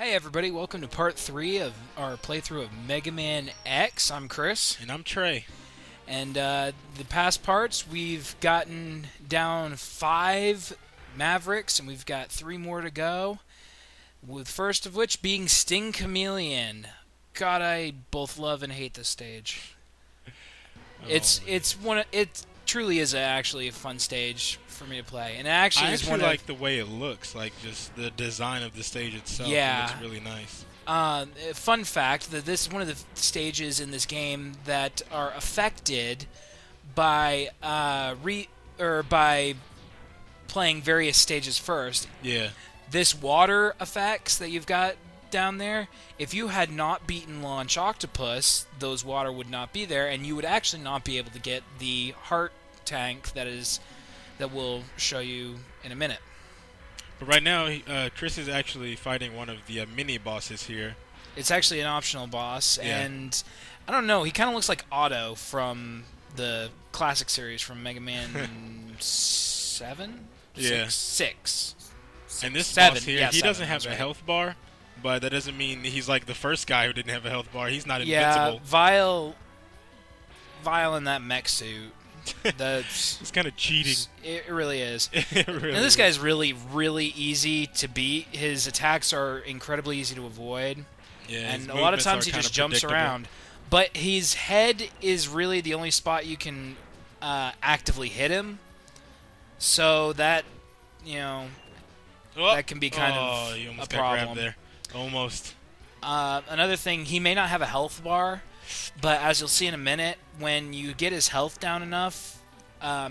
Hi everybody, welcome to part 3 of our playthrough of Megaman X. I'm Chris. And I'm Trey. And the past parts, we've gotten down 5 mavericks, and we've got 3 more to go. With first of which being Sting Chameleon. God, I both love and hate this stage. It truly is actually a fun stage for me to play, and it actually I is actually one like of the way it looks, like just the design of the stage itself. Yeah. It looks really nice. Fun fact that this is one of the stages in this game that are affected by by playing various stages first. Yeah. This water effects that you've got down there, if you had not beaten Launch Octopus, those water would not be there, and you would actually not be able to get the heart tank that we'll show you in a minute. But right now, Chris is actually fighting one of the mini bosses here. It's actually an optional boss, Yeah. and I don't know, he kind of looks like Otto from the classic series from Mega Man 7? Yeah. 6. And this 7. boss here, Yeah, he 7, doesn't have that's a right. health bar, but that doesn't mean he's like the first guy who didn't have a health bar. He's not Yeah, invincible. Vile in that mech suit. That's It's kind of cheating. it really is. It really And this is. guy's really easy to beat. His attacks are incredibly easy to avoid. Yeah, his And a lot of movements times are he kinda just jumps predictable. around. But his head is really the only spot you can actively hit him. So that, Oh, that can be kind of you almost a got grabbed problem. there. Almost. Another thing, he may not have a health bar, but as you'll see in a minute, when you get his health down enough,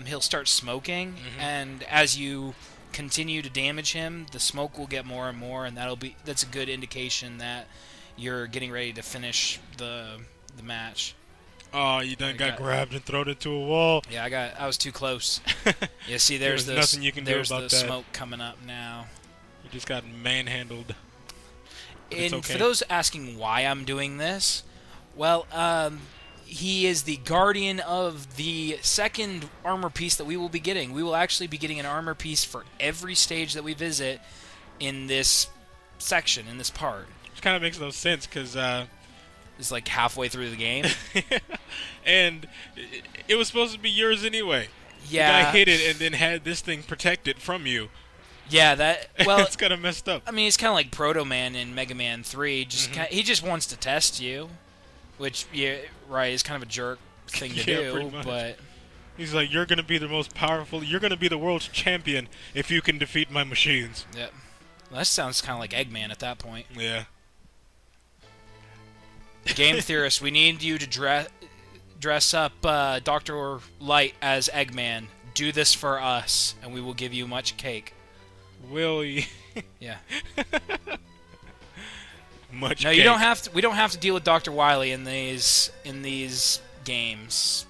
he'll start smoking, and as you continue to damage him, the smoke will get more and more, and that's a good indication that you're getting ready to finish the match. Oh, you done I got got- grabbed and thrown into a wall. Yeah, I was too close. Yeah, see, there's There's nothing you can do there's about the that. smoke coming up now. You just got manhandled. It's And okay. for those asking why I'm doing this, well, he is the guardian of the second armor piece that we will be getting. We will actually be getting an armor piece for every stage that we visit in this section, in this part. Which kind of makes no sense, because It's like halfway through the game. and it was supposed to be yours anyway. Yeah. The guy hit it and then had this thing protected from you. Yeah, that. Well, It's kind of messed up. I mean, it's kind of like Proto Man in Mega Man 3. Mm-hmm. He just wants to test you, which, yeah, right, is kind of a jerk thing to Yeah, pretty do, much. but. He's like, you're going to be the most powerful, you're going to be the world's champion if you can defeat my machines. Yep. Well, that sounds kind of like Eggman at that point. Yeah. Game theorist, we need you to dress up Dr. Light as Eggman. Do this for us, and we will give you much cake. Will you? Yeah. Much No, cake. you don't have to. We don't have to deal with Dr. Wily in these games.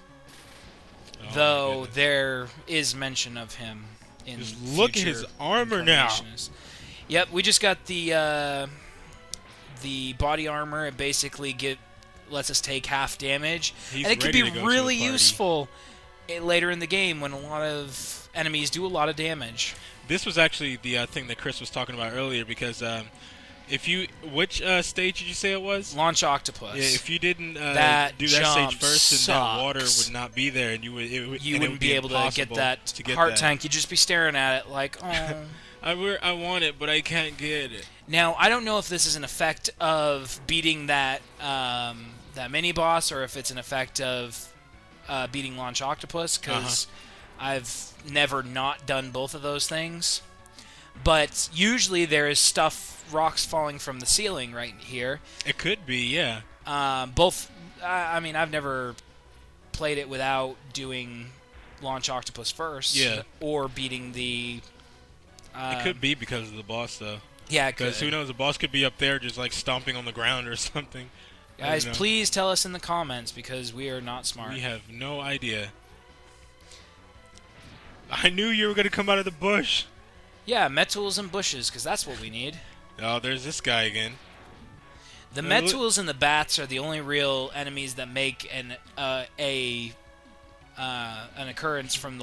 Oh, my Though goodness. there is mention of him in Just look at his future armor now. incarnations. Yep, we just got the body armor. It basically lets us take half damage, He's and it could ready be to go to a really party. useful later in the game when a lot of enemies do a lot of damage. This was actually the thing that Chris was talking about earlier, because which stage did you say it was? Launch Octopus. Yeah, if you didn't That do that stage jump first, then that water sucks. would not be there, and you wouldn't be able to get that heart tank. You'd just be staring at it like, oh. I want it, but I can't get it. Now, I don't know if this is an effect of beating that mini boss, or if it's an effect of beating Launch Octopus, because I've never not done both of those things. But usually there is rocks falling from the ceiling right here. It could be, yeah. I mean, I've never played it without doing Launch Octopus first, Yeah. or beating the. It could be because of the boss, though. Yeah, it could. Because who knows, the boss could be up there just like stomping on the ground or something. Guys, I don't know. please tell us in the comments, because we are not smart. We have no idea. I knew you were going to come out of the bush. Yeah, metals and bushes, because that's what we need. Oh, there's this guy again. The look- metals and the bats are the only real enemies that make an occurrence from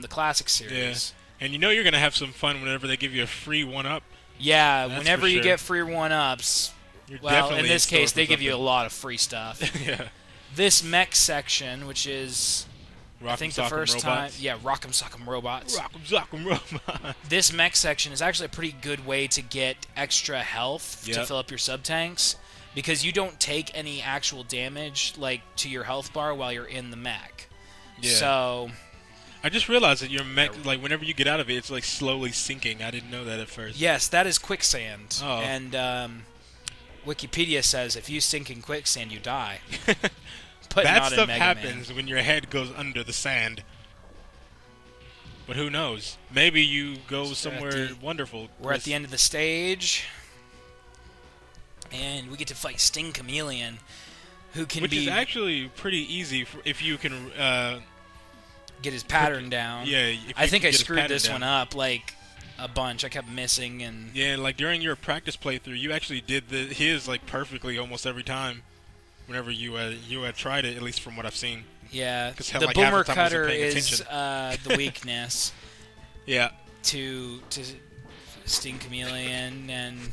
the classic series. And you know you're going to have some fun whenever they give you a free 1-up Yeah, That's whenever for you sure. get free 1-ups, You're well, definitely in this store case, for they give you a something. lot of free stuff. Yeah. This mech section, which is, I think the first time... Yeah, Rock'em Sock'em Robots. Rock'em Sock'em Robots. This mech section is actually a pretty good way to get extra health to Yep. fill up your sub-tanks, because you don't take any actual damage like to your health bar while you're in the mech. Yeah. So, I just realized that your mech, like, whenever you get out of it, it's, like, slowly sinking. I didn't know that at first. yes, that is quicksand. Oh. And Wikipedia says if you sink in quicksand, you die. But That not stuff in Megaman. happens when your head goes under the sand. But who knows? Maybe you go somewhere wonderful. We're at the end of the stage. And we get to fight Sting Chameleon, who can Which is actually pretty easy if you can... get his pattern down. Yeah, if you I think can I get his screwed pattern this down. one up like a bunch. I kept missing and Yeah, like during your practice playthrough, you actually did his like perfectly almost every time. Whenever you had tried it, at least from what I've seen. yeah. 'Cause The like half boomer the time I wasn't cutter paying is attention. the weakness Yeah. to Sting Chameleon, and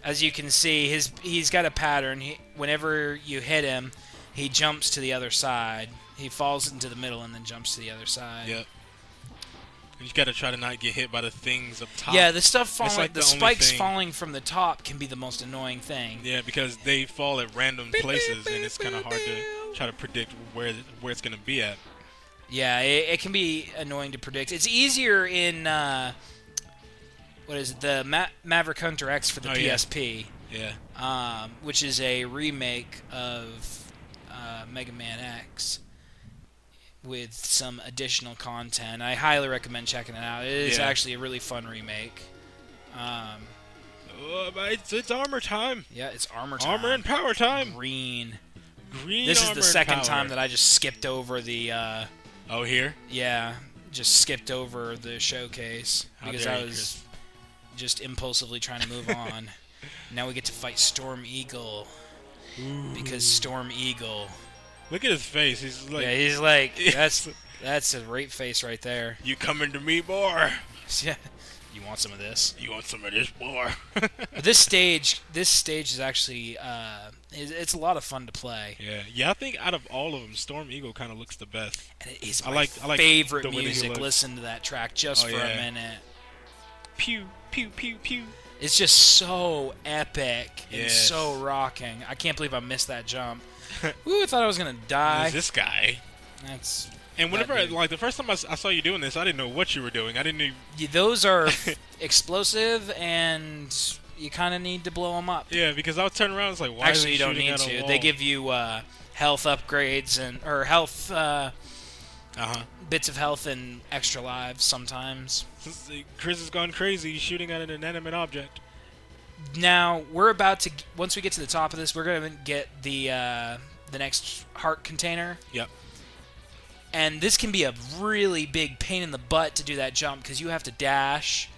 as you can see, he's got a pattern. Whenever you hit him, he jumps to the other side. He falls into the middle and then jumps to the other side. Yep. You just gotta try to not get hit by the things up top. Yeah, the stuff falling, like the the only spikes thing. falling from the top can be the most annoying thing. Yeah, because they fall at random places, and it's kind of hard to try to predict where it's gonna be at. Yeah, it can be annoying to predict. It's easier in what is it, the Maverick Hunter X for the PSP, Yeah. which is a remake of Mega Man X with some additional content. I highly recommend checking it out. It is Yeah. actually a really fun remake. But it's armor time. Yeah, it's armor time. Armor and power time. Green. Green. This is armor the and second power. time that I just skipped over the. Oh, here. Yeah, just skipped over the showcase How because dare I you, was Chris. just impulsively trying to move on. Now we get to fight Storm Eagle because Storm Eagle. Look at his face. He's like, Yeah, he's like Yes. that's a rape face right there. you coming to me, boy? Yeah, you want some of this? You want some of this, boy? But this stage is actually it's a lot of fun to play. Yeah. I think out of all of them, Storm Eagle kind of looks the best. And it is I my like favorite the way that he music. looks. Listen to that track just Oh, for yeah. a minute. Pew, pew, pew, pew. It's just so epic and Yes. so rocking. I can't believe I missed that jump. Ooh, I thought I was gonna die. Who's this guy? That's And whenever, dude. like, the first time I saw you doing this, I didn't know what you were doing. I didn't even... those are explosive, and you kind of need to blow them up. Yeah, because I would turn around and it's like, why is Actually, he you don't shooting need at a to. wall? They give you health upgrades or health bits of health and extra lives sometimes. Chris has gone crazy. He's shooting at an inanimate object. Now we're about to. Once we get to the top of this, we're gonna get the next heart container. Yep. And this can be a really big pain in the butt to do that jump because you have to dash,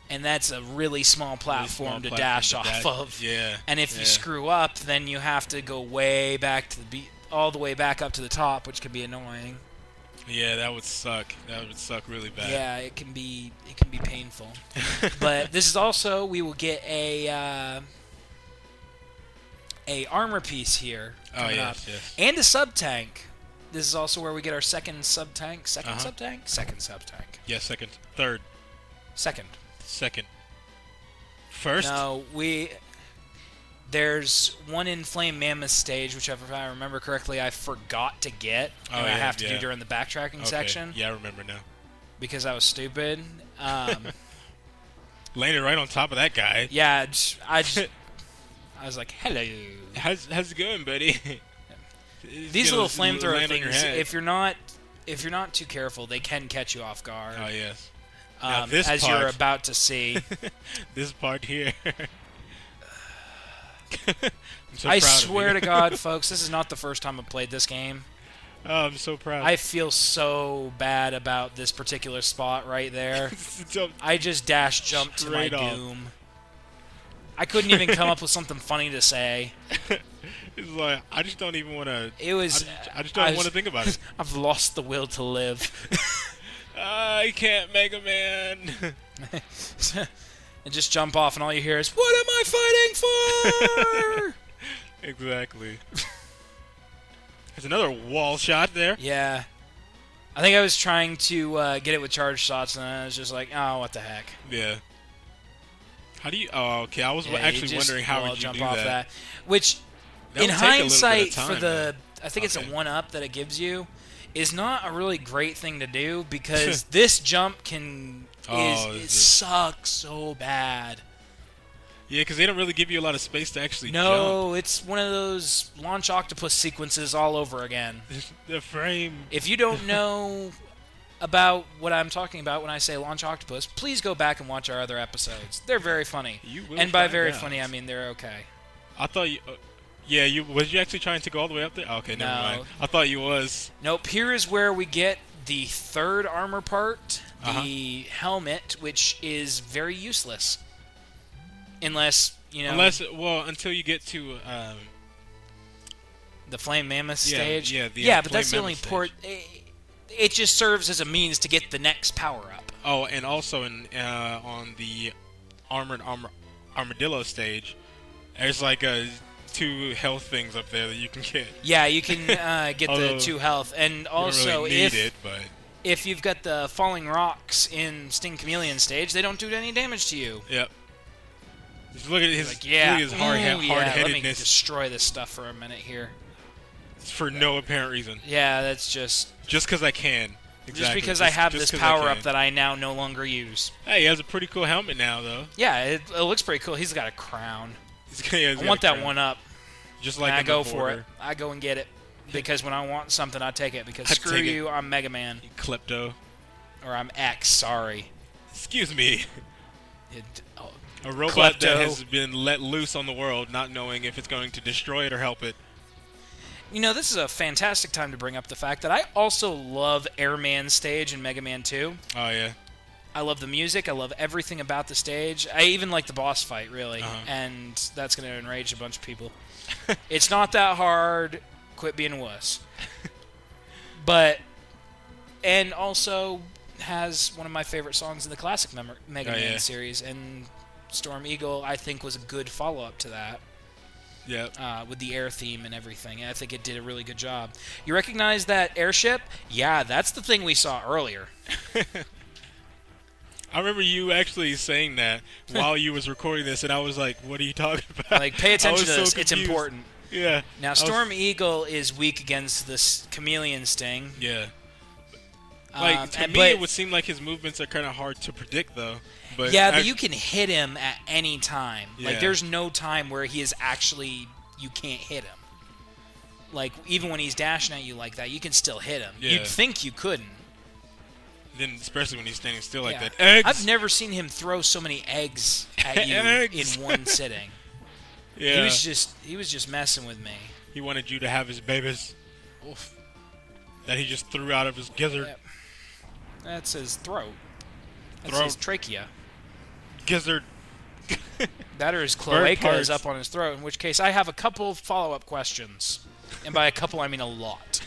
and that's a really small platform to dash off of. Yeah. And if you screw up, then you have to go way back to all the way back up to the top, which can be annoying. Yeah, that would suck. That would suck really bad. Yeah, it can be painful. But this is also, we will get a armor piece here coming up, yes. and a sub tank. This is also where we get our second sub tank. Second sub tank. Yeah, second. Third. Second. First? No, there's one in Flame Mammoth stage, which if I remember correctly, I forgot to get, and I have to do during the backtracking section. Yeah, I remember now. Because I was stupid. Laying it right on top of that guy. Yeah, I was like, hello. How's it going, buddy? These little flamethrower land on your things, head. if you're not too careful, they can catch you off guard. Oh, yes. Now this as part, you're about to see. this part here. I'm so I proud of swear you. to God, folks, this is not the first time I've played this game. Oh, I'm so proud. I feel so bad about this particular spot right there. Jump I just dash jumped to my straight off. doom. I couldn't even come up with something funny to say. It's like, I just don't even want to... It was. I just don't want to think about it. I've lost the will to live. I can't, Mega Man. and just jump off, and all you hear is, "What am I fighting for?" Exactly. There's another wall shot there. Yeah. I think I was trying to get it with charge shots, and I was just like, oh, what the heck. Yeah. How do you... Oh, okay. I was actually wondering how would you jump do off that. Which, That in would take a little bit of hindsight, time, for the... though. I think it's a Okay. 1-up that it gives you, is not a really great thing to do, because this jump can... It sucks so bad. Yeah, because they don't really give you a lot of space to actually jump. No, it's one of those launch octopus sequences all over again. The frame... If you don't know about what I'm talking about when I say launch octopus, please go back and watch our other episodes. They're very funny. You will And by find very out. funny, I mean they're okay. I thought you... yeah, was you actually trying to go all the way up there? Oh, okay, never No. mind. I thought you was. Nope, here is where we get the third armor part, the helmet, which is very useless. Unless, Until you get to... the Flame Mammoth stage. Yeah, the but Flame that's the only Mammoth port... It just serves as a means to get the next power-up. Oh, and also on the armadillo stage, there's like 2 health things up there that you can get. Yeah, you can get the 2 health. And also, you don't really need it, but... if you've got the falling rocks in Sting Chameleon stage, they don't do any damage to you. Yep. Just look at his, Like, yeah, look at his hard-headedness. let me destroy this stuff for a minute here. For no apparent reason. Yeah, that's just because I can. Exactly. just because I have this power-up can. that I now no longer use. Hey, he has a pretty cool helmet now, though. Yeah, it looks pretty cool. He's got a crown. I I want that one up. Just like And I in go the for it. border. I go and get it. Because when I want something, I take it. Because I screw take it. you, I'm Mega Man. Klepto. Or I'm X, sorry. Excuse me. Oh, A robot that Klepto. has been let loose on the world, not knowing if it's going to destroy it or help it. this is a fantastic time to bring up the fact that I also love Airman stage in Mega Man 2. Oh, yeah. I love the music. I love everything about the stage. I even like the boss fight, really. And that's going to enrage a bunch of people. It's not that hard. Quit being a wuss. And also has one of my favorite songs in the classic Mega Man series. And Storm Eagle, I think, was a good follow-up to that. Yep. With the air theme and everything. And I think it did a really good job. You recognize that airship? Yeah, that's the thing we saw earlier. I remember you actually saying that while you was recording this, and I was like, what are you talking about? Like, pay attention to I was this. so It's confused. important. Yeah. Now, Storm Eagle is weak against this Chameleon Sting. Yeah. Like, to me, it would seem like his movements are kind of hard to predict, though. But but you can hit him at any time. Yeah. Like, there's no time where he is actually... You can't hit him. Like, even when he's dashing at you like that, you can still hit him. Yeah. You'd think you couldn't. Then, especially when he's standing still like Yeah. that. Eggs! I've never seen him throw so many eggs at you Eggs! in one sitting. Yeah. He was just messing with me. He wanted you to have his babies. Oof. That he just threw out of his gizzard. Yep. That's his throat. That's Throat. his trachea. Gizzard. That or his Bird cloaca is parts. up on his throat, in which case I have a couple follow-up questions. And by a couple, I mean a lot.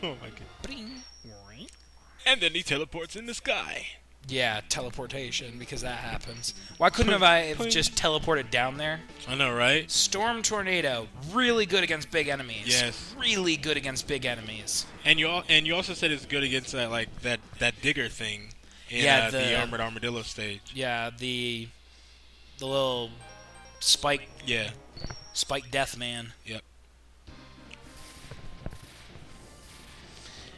Oh my god. And then he teleports in the sky. Yeah, teleportation, because that happens. Why couldn't I have just teleported down there? I know, right? Storm Tornado, really good against big enemies. Yes. Really good against big enemies. And you also said it's good against that digger thing in the Armored Armadillo stage. Yeah, the little spike Yeah. death man. Yep.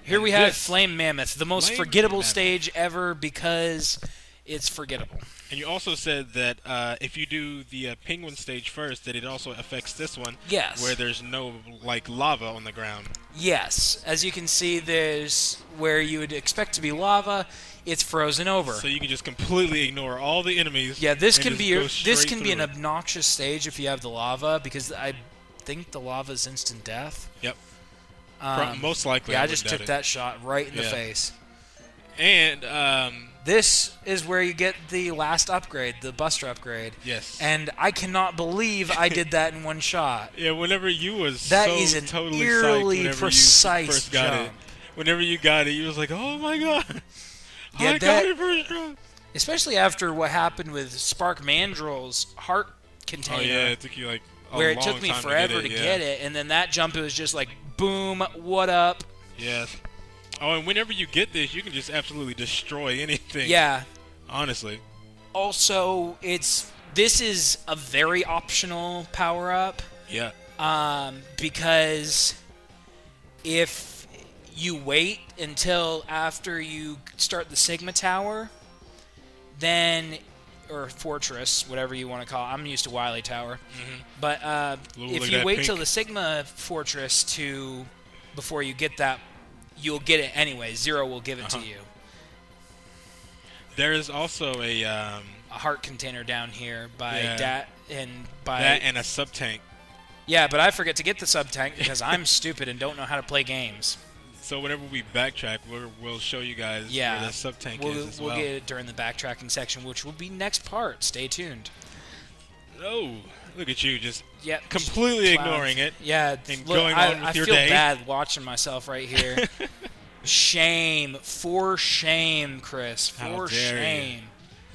Here And we have this- Flame Mammoth, the most Flame forgettable Mammoth. stage ever because it's forgettable. And you also said that if you do the penguin stage first, that it also affects this one. Yes. Where there's no lava on the ground. Yes, as you can see, there's where you would expect to be lava. It's frozen over. So you can just completely ignore all the enemies. Yeah, this and can just be go this straight can be an through it. obnoxious stage if you have the lava, because I think the lava is instant death. Yep. Um, Most likely. yeah, I would just doubt took it. that shot right in the Yeah. face. And This is where you get the last upgrade, the Buster upgrade. yes. And I cannot believe I did that in one shot. Yeah, whenever you was That so is an totally eerily psyched whenever precise you first got it. jump. Whenever you got it, you was like, "Oh my god, Yeah, I got it first try." Especially after what happened with Spark Mandrill's heart container. Oh yeah, it took you like a where it long took me time forever to to get it, and then that jump, it was just like, boom, what up? Yes. Oh, and whenever you get this, you can just absolutely destroy anything. Yeah. Honestly. Also, this is a very optional power up. Yeah. Because if you wait until after you start the Sigma Tower, then, or Fortress, whatever you want to call it. I'm used to Wily Tower. But if you wait till the Sigma Fortress before you get that, you'll get it anyway. Zero will give it to you. There is also a heart container down here by that and a sub tank. Yeah, but I forget to get the sub tank because I'm stupid and don't know how to play games. So whenever we backtrack, we'll show you guys where the sub tank is as well. We'll get it during the backtracking section, which will be next part. Stay tuned. Oh, look at you, just completely ignoring it. Yeah, and going on with your day. I feel bad watching myself right here. Shame, for shame, Chris, for shame.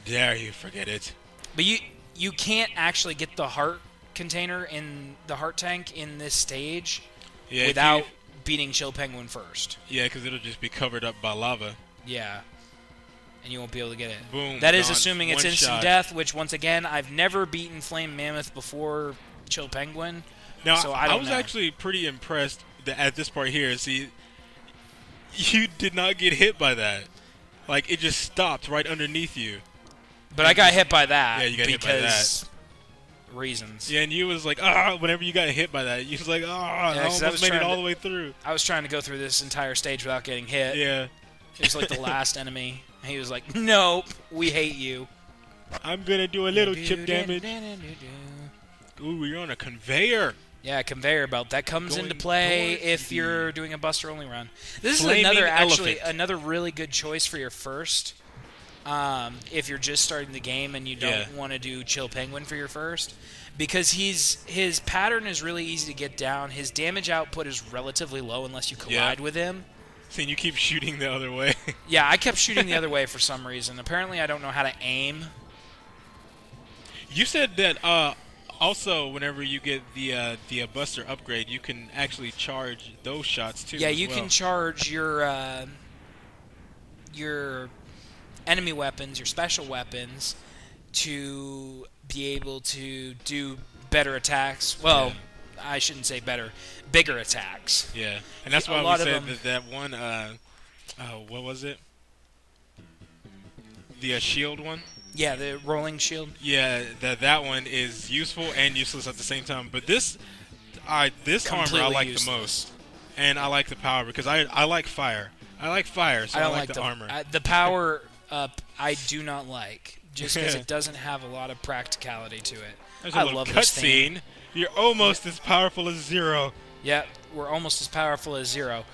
Dare you forget it? But you can't actually get the heart container in the heart tank in this stage without beating Chill Penguin first. Yeah, because it'll just be covered up by lava. Yeah. And you won't be able to get it. Boom. That is assuming it's instant death, which, once again, I've never beaten Flame Mammoth before Chill Penguin. Now, so I was actually pretty impressed that at this part here. See, you did not get hit by that. Like, it just stopped right underneath you. But I got hit by that. Yeah, you got hit by that. Reasons. Yeah, and you was like, whenever you got hit by that, you was like, I almost made it all the way through. I was trying to go through this entire stage without getting hit. Yeah. It was like the last enemy. And he was like, nope, we hate you. I'm going to do a little chip damage. Ooh, you're on a conveyor. Yeah, a conveyor belt. That comes into play if you're doing a Buster only run. This is another really good choice for your first. If you're just starting the game and you don't want to do Chill Penguin for your first, because his pattern is really easy to get down. His damage output is relatively low unless you collide with him. See, you keep shooting the other way. Yeah, I kept shooting the other way for some reason. Apparently, I don't know how to aim. You said that also whenever you get the Buster upgrade, you can actually charge those shots too. Yeah, you can charge your enemy weapons, your special weapons, to be able to do better attacks. Well, I shouldn't say better, bigger attacks. Yeah, and that's why we said that one. What was it? The shield one. Yeah, the rolling shield. Yeah, that one is useful and useless at the same time. But this armor I like the most, and I like the power because I like fire. I like fire, so I like the armor. The power up I do not like, just because it doesn't have a lot of practicality to it. There's a little cutscene. You're almost as powerful as Zero. Yeah, we're almost as powerful as Zero,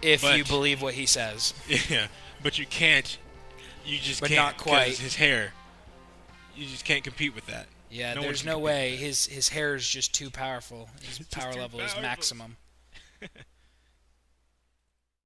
if you believe what he says. Yeah, but you can't. You just can't. Not quite. His hair. You just can't compete with that. Yeah, there's no way. His hair is just too powerful. His power level is maximum.